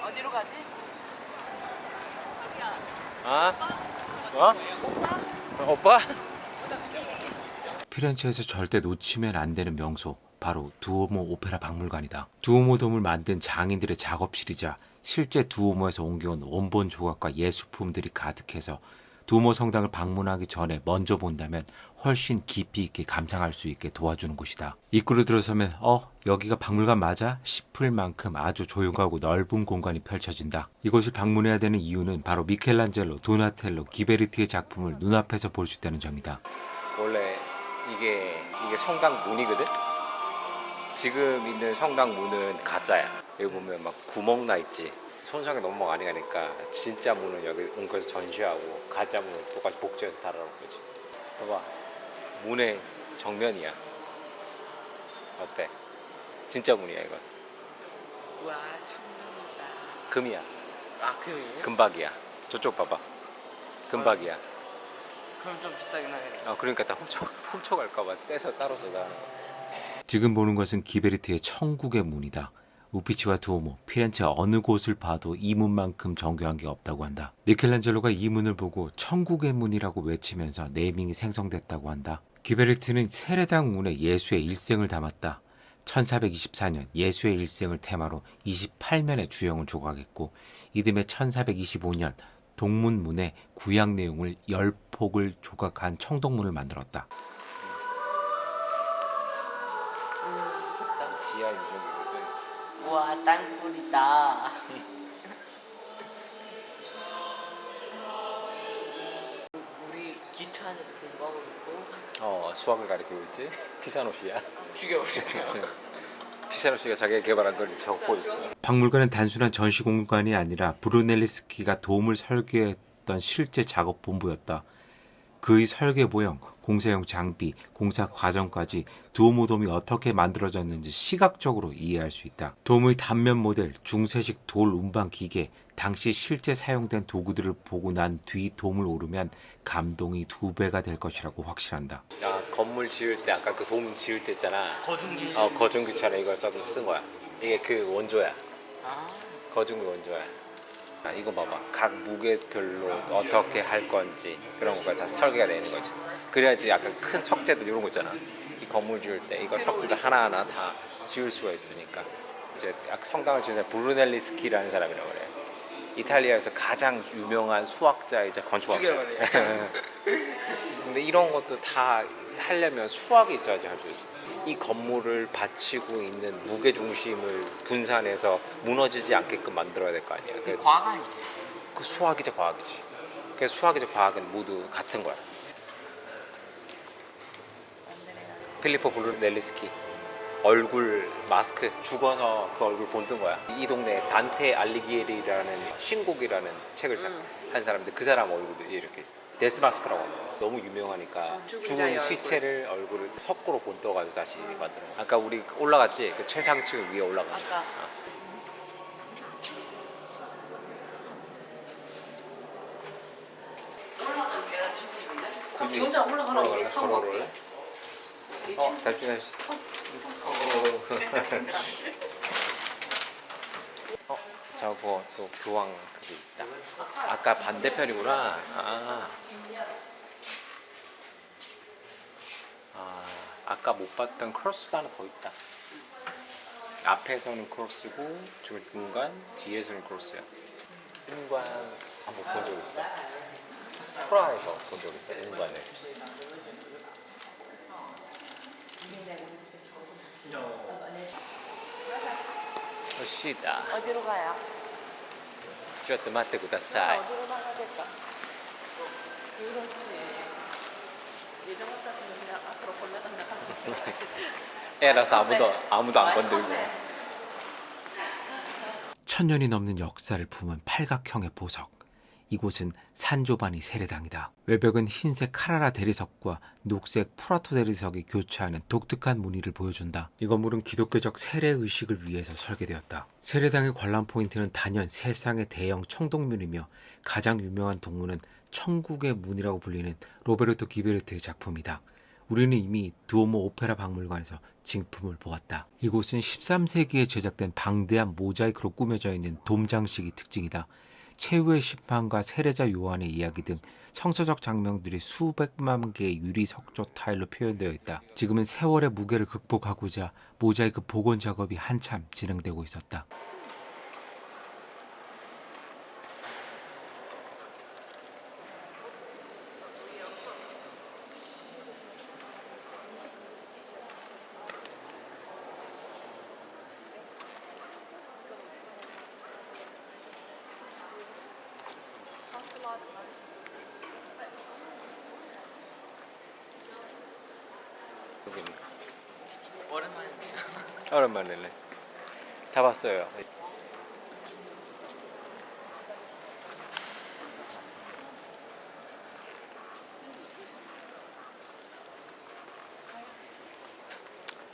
어디로 가지? 아? 오빠? 피렌체에서 절대 놓치면 안 되는 명소, 바로 두오모 오페라 박물관이다. 두오모 돔을 만든 장인들의 작업실이자 실제 두오모에서 옮겨온 원본 조각과 예술품들이 가득해서 두오모 성당을 방문하기 전에 먼저 본다면 훨씬 깊이 있게 감상할 수 있게 도와주는 곳이다. 입구로 들어서면 여기가 박물관 맞아? 싶을 만큼 아주 조용하고 넓은 공간이 펼쳐진다. 이곳을 방문해야 되는 이유는 바로 미켈란젤로, 도나텔로, 기베르티의 작품을 눈앞에서 볼 수 있다는 점이다. 원래 이게 성당 문이거든? 지금 있는 성당 문은 가짜야. 여기 보면 막 구멍 나 있지. 손상이 너무 많이 가니까 진짜 문은 여기 온 거에서 전시하고 가짜 문은 똑같이 복제해서 달아놓은 거지. 봐봐, 문의 정면이야. 어때? 진짜 문이야 이건. 와, 천국이다. 금이야. 아, 금이에요? 금박이야. 저쪽 봐봐. 금박이야. 그럼 좀 비싸긴 하겠네. 그러니까 다 훔쳐갈까봐 떼서 따로 써다. 지금 보는 것은 기베르티의 천국의 문이다. 우피치와 두오모, 피렌체 어느 곳을 봐도 이 문만큼 정교한 게 없다고 한다. 미켈란젤로가 이 문을 보고 천국의 문이라고 외치면서 네이밍이 생성됐다고 한다. 기베르티는 세례당 문에 예수의 일생을 담았다. 1424년 예수의 일생을 테마로 28면의 주형을 조각했고, 이듬해 1425년 동문문에 구약 내용을 10폭을 조각한 청동문을 만들었다. 무섭다. 지하 유적이거든. 우와, 땅굴이다. 우리 기차 안에서 공부하고 있고. 수학을 가르치고 있지. 피사노시야. 죽여버릴까요? 피사노시가 자기가 개발한 걸 적고 있어. 박물관은 단순한 전시 공간이 아니라 브루넬리스키가 돔을 설계했던 실제 작업 본부였다. 그의 설계 모형, 공사용 장비, 공사 과정까지 두오모 돔이 어떻게 만들어졌는지 시각적으로 이해할 수 있다. 돔의 단면 모델, 중세식 돌 운반 기계, 당시 실제 사용된 도구들을 보고 난 뒤 돔을 오르면 감동이 2배가 될 것이라고 확신한다. 건물 지을 때 아까 그 돔 지을 때 있잖아. 거중기. 거중기처럼 이걸 쓴 거야. 이게 그 원조야. 거중기 원조야. 이거 봐봐. 각 무게별로 어떻게 할 건지 그런 거가 다 설계가 되는 거지. 그래야지 약간 큰 석재들 이런 거 있잖아. 이 건물 지을 때 이거 석재들 하나하나 다 지을 수가 있으니까. 이제 성당을 지은 브루넬리스키라는 사람이라고 그래. 이탈리아에서 가장 유명한 수학자이자 건축학자. 근데 이런 것도 다 하려면 수학이 있어야지 할 수 있어. 이 건물을 받치고 있는 무게 중심을 분산해서 무너지지 않게끔 만들어야 될 거 아니야. 과학 아니에요? 그 수학이자 과학이지. 그래서 수학이자 과학은 모두 같은 거야. 필리포 브루넬리스키 얼굴 마스크 죽어서 그 얼굴 본뜬 거야. 이 동네에 단테 알리기에리라는 신곡이라는 책을 한 사람인데 그 사람 얼굴도 이렇게 있어. 데스마스크라고 합니다. 너무 유명하니까 죽은 시체를 얼굴을 석고로 본떠가지고 다시 만들어. 아까 우리 올라갔지? 그 최상층 위에 올라갔지. 올라가면 계단 천국인데? 거기 혼자 올라가라고 얘 타고 갈게. 다시. 저거 또 교황 그게 있다. 아까 반대편이구나. 아까 못 봤던 크로스가 하나 더 있다. 앞에서는 크로스고 중간 뒤에서는 크로스야. 은관 한번 본 적 있어? 프라하에서 본 적 있어. 은관을. 시다. 어디로 가요? 좀待ってください. 어디로 나가야 될까? 그렇지. 예전 같았으면 그냥 앞으로 건너간다 갔을 애라서 아무도 안 건들고. 천년이 넘는 역사를 품은 팔각형의 보석. 이곳은 산조바니 세례당이다. 외벽은 흰색 카라라 대리석과 녹색 프라토 대리석이 교차하는 독특한 무늬를 보여준다. 이 건물은 기독교적 세례의식을 위해서 설계되었다. 세례당의 관람 포인트는 단연 세상의 대형 청동문이며 가장 유명한 동문은 천국의 문이라고 불리는 로베르토 기베르트의 작품이다. 우리는 이미 두오모 오페라 박물관에서 진품을 보았다. 이곳은 13세기에 제작된 방대한 모자이크로 꾸며져 있는 돔장식이 특징이다. 최후의 심판과 세례자 요한의 이야기 등 성서적 장면들이 수백만 개의 유리 석조 타일로 표현되어 있다. 지금은 세월의 무게를 극복하고자 모자이크 복원 작업이 한참 진행되고 있었다. 오랜만이네. 다 봤어요.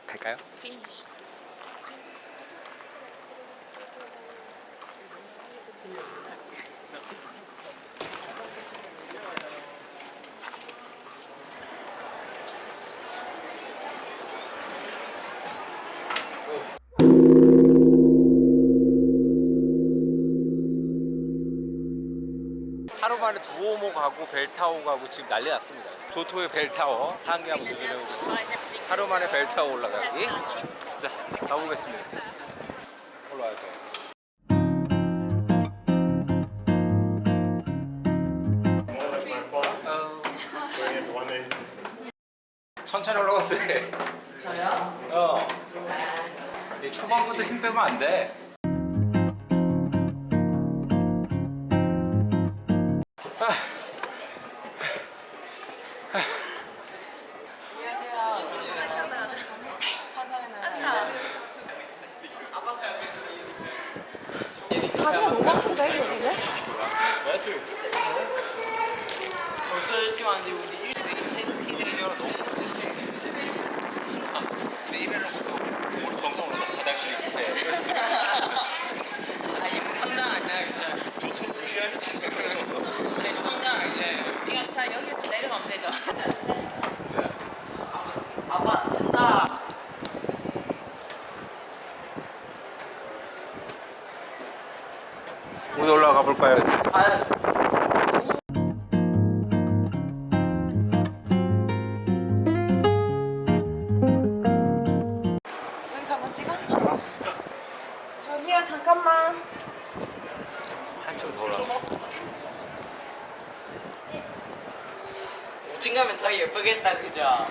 갈까요? 하루 만에 두오모 가고 벨타오 가고 지금 난리 났습니다. 조토의 벨타워 한개 한번 도전해보겠습니다. 하루 만에 벨타워 올라가기. 자, 가보겠습니다. 올라와요. 천천히 올라가도 돼. 저요? 이 초반부터 힘 빼면 안 돼. 다리가 너무 아픈데 여기는? 벌써 이렇게 많은데 우리 티네이저로 너무 쎄쎄. 근데 이래는 우리 정성으로 화장실 밑에 그럴 수도 있어. 아 이거 성장 아니야 진짜. 조토 무시하는 친구. 아니 성장 이제. 이거 자 여기서 내려가면 되죠. 아빠 친다. 오늘 올라가 볼까요? 여기서 한번 찍어? 저기요 잠깐만. 한참 더 올라왔어. 5층 가면 더 예쁘겠다 그죠?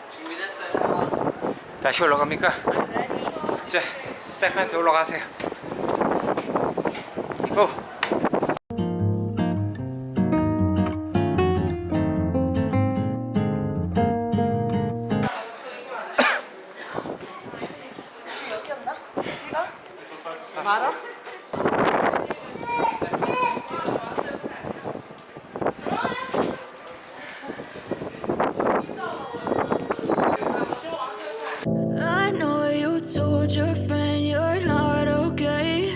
준비됐어요? 다시 올라갑니까? 자, 세컨한테 올라가세요. 고! 여기였나? 찍어? 말아? I know you told your friend you're not okay.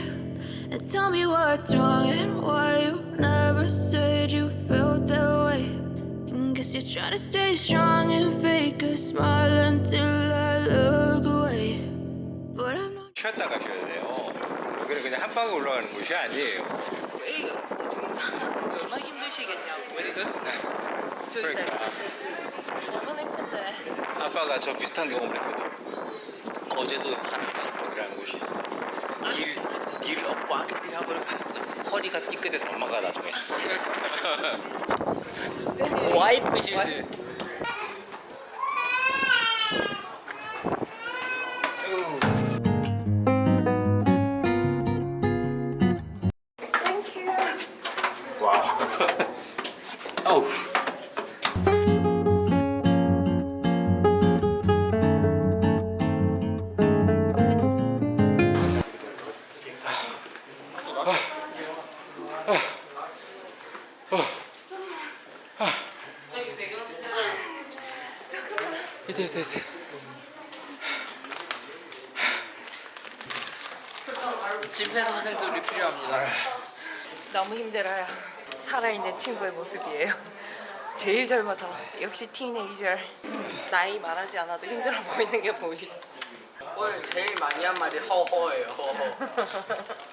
And tell me what's wrong and why you never said you felt that way. And guess you're trying to stay strong and fake a smile until I look away. But I'm not. 쉬었다 가셔야 돼요. 여기는 그냥 한 방에 올라가는 곳이 아니에요. 이 등산하는데 얼마나 힘드시겠냐고 지금. 그러니까. 너무 힘든데. 아빠가 저 비슷한 경험을 했거든. 거제도 파나바이라는 곳이 있어. 길 없고 아기들이 한번 갔어. 허리가 삐끗해서 엄마가 나중에 했어. 와이프 실드. 와우. 어우. 이때. 심폐소생술이 필요합니다. 너무 힘들어요. 살아있는 친구의 모습이에요. 제일 젊어서 역시 티네이저. 나이 말하지 않아도 힘들어 보이는 게 보이죠. 오늘 제일 많이 한 말이 허허예요. 허허.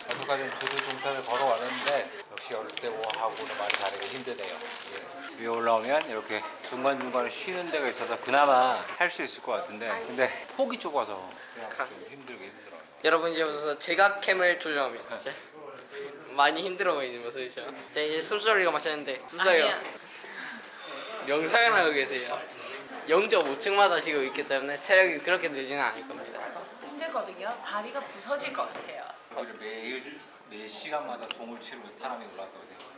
아직까지 조수중탄을 걸어왔는데 역시 어릴 때하고는 많이 다르게 힘드네요. 예. 위에 올라오면 이렇게 중간중간에 쉬는 데가 있어서 그나마 할 수 있을 것 같은데 근데 폭이 좁아서 그냥 좀 힘들어요. 여러분 이제부터 제가 캠을 조정합니다. 많이 힘들어 보이는 모습이죠. 자 이제 숨소리가 마셨는데 숨소리가 아니야. 영상을 하고 계세요. 0.5층마다 쉬고 있기 때문에 체력이 그렇게 늘지는 않을 겁니다. 힘들거든요. 다리가 부서질 것 같아요. 매일 4시간마다 종을 치르고 사람이 올라왔다고 생각해요.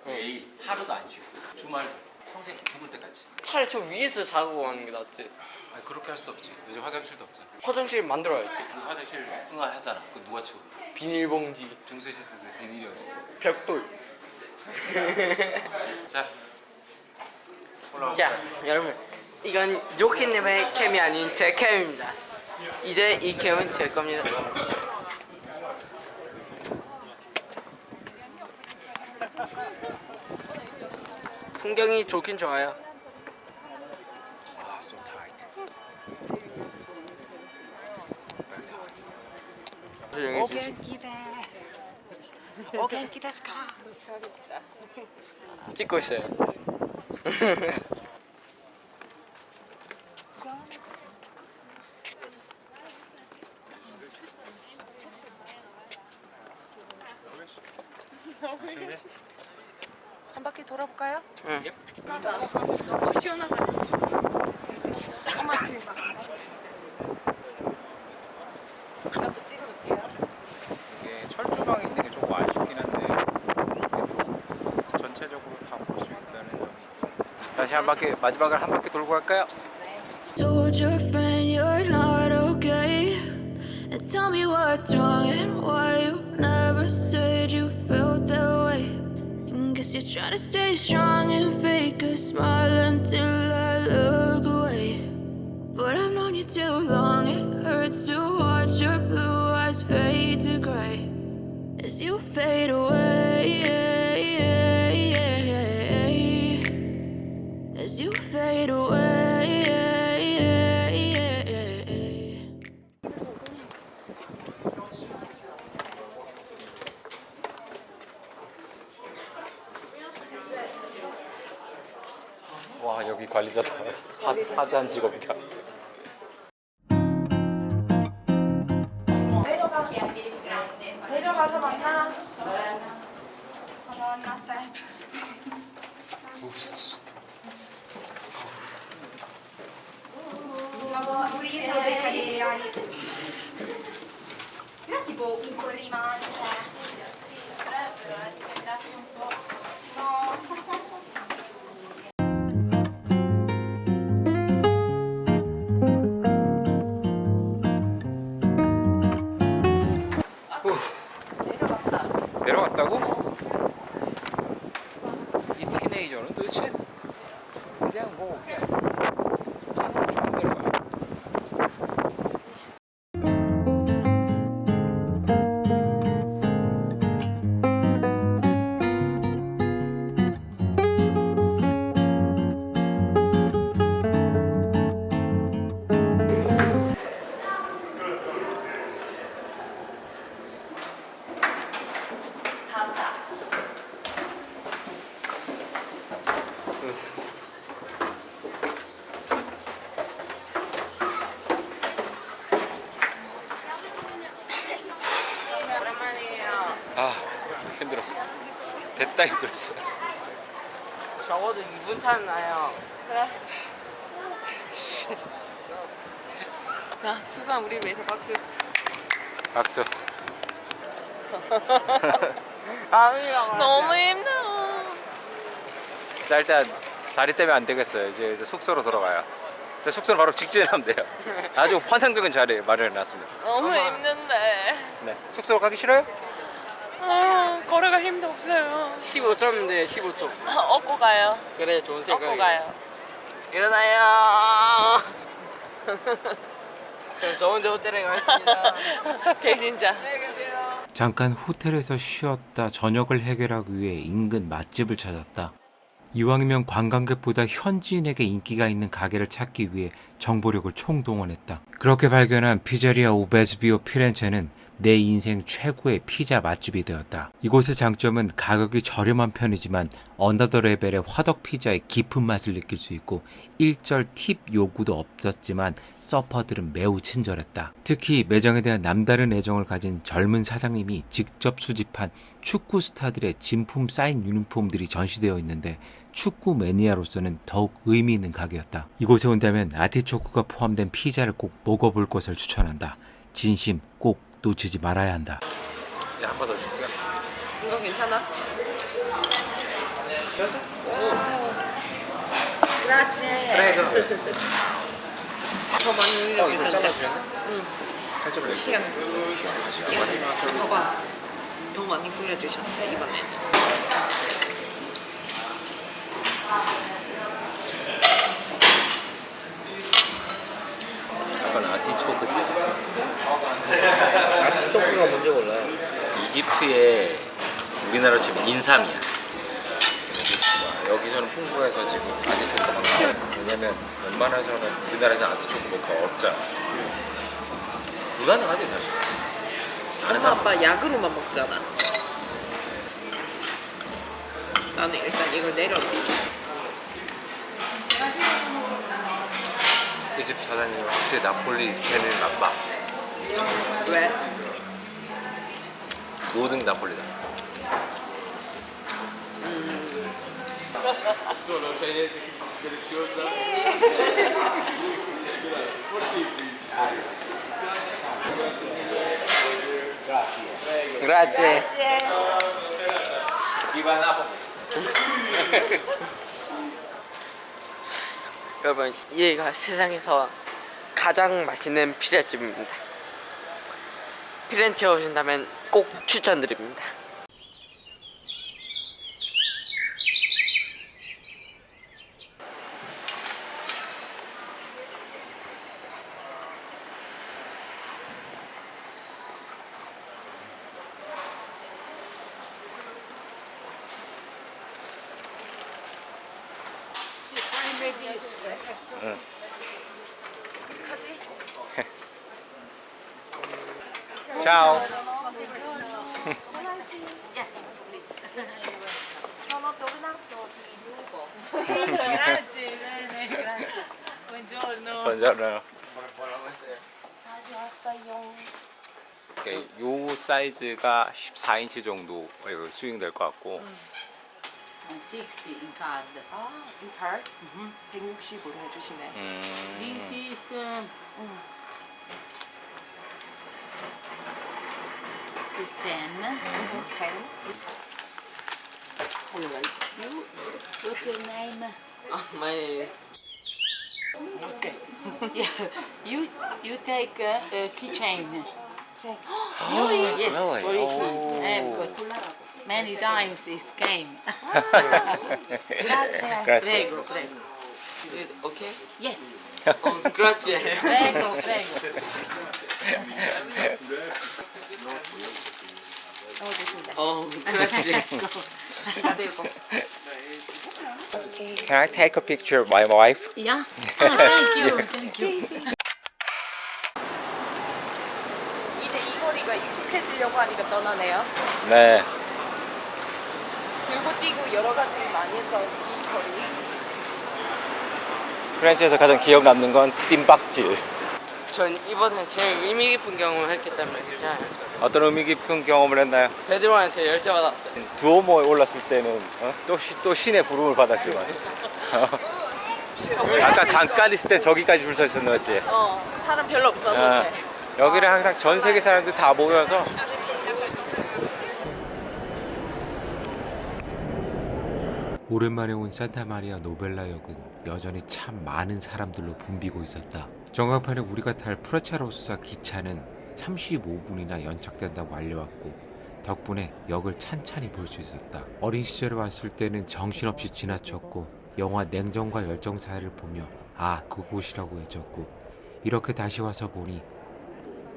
매일 하루도 안 쉬고 주말도 평생 죽을 때까지. 차라리 저 위에서 자고 가는 게 낫지. 아니 그렇게 할 수도 없지. 요즘 화장실도 없잖아. 화장실 만들어야지. 그 화장실 응하잖아. 그 누가 치워? 비닐봉지. 중세시대때 비닐이 어딨어? 벽돌. 자 자 여러분 이건 요키님의 캠이 아닌 제 캠입니다. 이제 이 캠은 제 겁니다. 풍경이 좋긴 좋아요. 좀 타이트. 오겐키 데스까? 찍고 있어요. 한 바퀴 돌아볼까요? 응. 시원하다. 엄마 뒤. 이것도 찍어놓을게요. 이게 철조망이 있는 게 조금 아쉽긴 한데 그래도 전체적으로 다 볼 수 있다는 점이 있습니다. 다시 한 바퀴 마지막을 한 바퀴 돌고 갈까요? Told your friend you're not okay. And tell me what's wrong and why you never said you felt that way. And guess you're trying to stay strong and fake a smile until I look away. But I've known you too long, it hurts to watch your blue eyes fade to gray as you fade away. As you fade away. 와 여기 관리자다. 하드한 직업이다. 내려가서 만나. tipo un corrimano, 내려왔다고? 이 티네이저는 도대체 그냥 뭐 그냥 쭉 내려가요. 아 힘들었어. 됐다 힘들었어. 적어도 2분 차는 나요. 그래. 자, 수강 우리 위해서 박수. 박수. 너무 힘들어. 자 일단 다리 때문에 안 되겠어요. 이제 숙소로 돌아가요. 자, 숙소는 바로 직진을 하면 돼요. 아주 환상적인 자리 마련해놨습니다. 너무 힘든데. 네. 숙소로 가기 싫어요? 걸어갈 힘도 없어요. 15초인데 15초. 얻고 가요. 그래 좋은 생각이에요. 얻고 가요. 일어나요. 그럼 저 혼자 호텔에 가겠습니다. 배신자. 안녕히 계세요. 잠깐 호텔에서 쉬었다 저녁을 해결하기 위해 인근 맛집을 찾았다. 이왕이면 관광객보다 현지인에게 인기가 있는 가게를 찾기 위해 정보력을 총동원했다. 그렇게 발견한 피자리아 오베스비오 피렌체는 내 인생 최고의 피자 맛집이 되었다. 이곳의 장점은 가격이 저렴한 편이지만 언더더 레벨의 화덕 피자의 깊은 맛을 느낄 수 있고 일절 팁 요구도 없었지만 서퍼들은 매우 친절했다. 특히 매장에 대한 남다른 애정을 가진 젊은 사장님이 직접 수집한 축구 스타들의 진품 사인 유니폼들이 전시되어 있는데 축구 매니아로서는 더욱 의미 있는 가게였다. 이곳에 온다면 아티초크가 포함된 피자를 꼭 먹어볼 것을 추천한다. 진심 꼭 놓치지 말아야 한다. 이제 한 번 더 줄게요. 이거 괜찮아? 그라치. 그래, 됐어. 더 많이 이거 올려주셨네. 잘라주셨네? 응. 살짝 올려. 시간. 봐봐. 더 많이 뿌려주셨네 이번에는. 약간 아티초크. 아티초크가 뭔지 몰라요. 이집트의 우리나라 치면 인삼이야. 여기서는 풍부해서 지금 아티초크가 많고, 왜냐면 웬만해서는 우리나라에서 아티초크 먹기가 어렵잖아. 불가능하지 사실. 엄마 아빠 약으로만 먹잖아. 나는 일단 이걸 내려놓고. 이 집 사장님 혹시 나폴리 팬은 맞봐? 왜? 모든 나폴리다. Grazie. 여러분, 여기가 세상에서 가장 맛있는 피자집입니다. 피렌체에 오신다면 꼭 추천드립니다. 응. Ciao. Sono tornato di nuovo. Grazie, bene, grazie. Buongiorno. Buongiorno. 다시 왔어요. 요 사이즈가 14인치 정도 수익될 것 같고. 60 in card. 아, 이 달? 160으로 해주시네. This is is 10. 10. You, what's your name? My name is Okay. Yeah. You take a keychain. Really? Yes, Really? for your Oh. kids. Because many times it's came. Grazie. Prego, prego. Is it okay? Yes. Grazie. Prego, prego. Oh, grazie. Can I take a picture of my wife? Yeah. Oh, thank you, thank you. 이제 이 거리가 익숙해지려고 하니까 떠나네요. 네. 들고 뛰고 여러 가지 많이 했던 이 거리. 프렌치에서 가장 기억 남는 건 뜀박질. 전 이번에 제일 의미 깊은 경험을 했기 때문에 괜찮아요. 어떤 의미 깊은 경험을 했나요? 베드로한테 열쇠 받았어요. 두오모에 올랐을 때는 또 신의 부름을 받았지만 아까 잠깐 있을 때 저기까지 줄 서 있었는 거지. 사람 별로 없었는데. 여기는 항상 전 세계 사람들 다 모여서 오랜만에 온 산타마리아 노벨라역은 여전히 참 많은 사람들로 붐비고 있었다. 전광판에 우리가 탈 프라차로사 기차는 35분이나 연착된다고 알려왔고 덕분에 역을 찬찬히 볼 수 있었다. 어린 시절에 왔을 때는 정신없이 지나쳤고 영화 냉정과 열정 사이를 보며 아 그곳이라고 외쳤고 이렇게 다시 와서 보니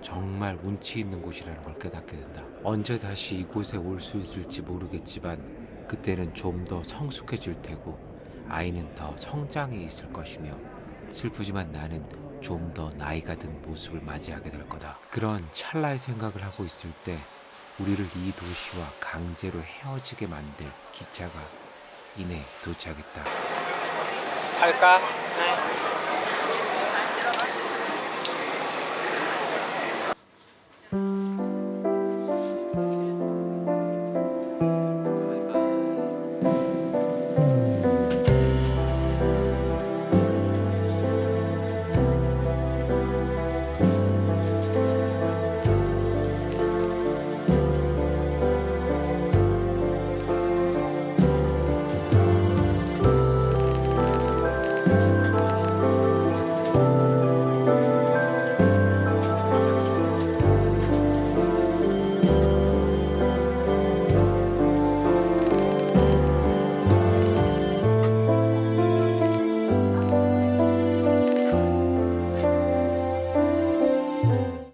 정말 운치 있는 곳이라는 걸 깨닫게 된다. 언제 다시 이곳에 올 수 있을지 모르겠지만 그때는 좀 더 성숙해질 테고 아이는 더 성장해 있을 것이며 슬프지만 나는 좀 더 나이가 든 모습을 맞이하게 될 거다. 그런 찰나의 생각을 하고 있을 때 우리를 이 도시와 강제로 헤어지게 만들 기차가 이내 도착했다. 탈까? 네.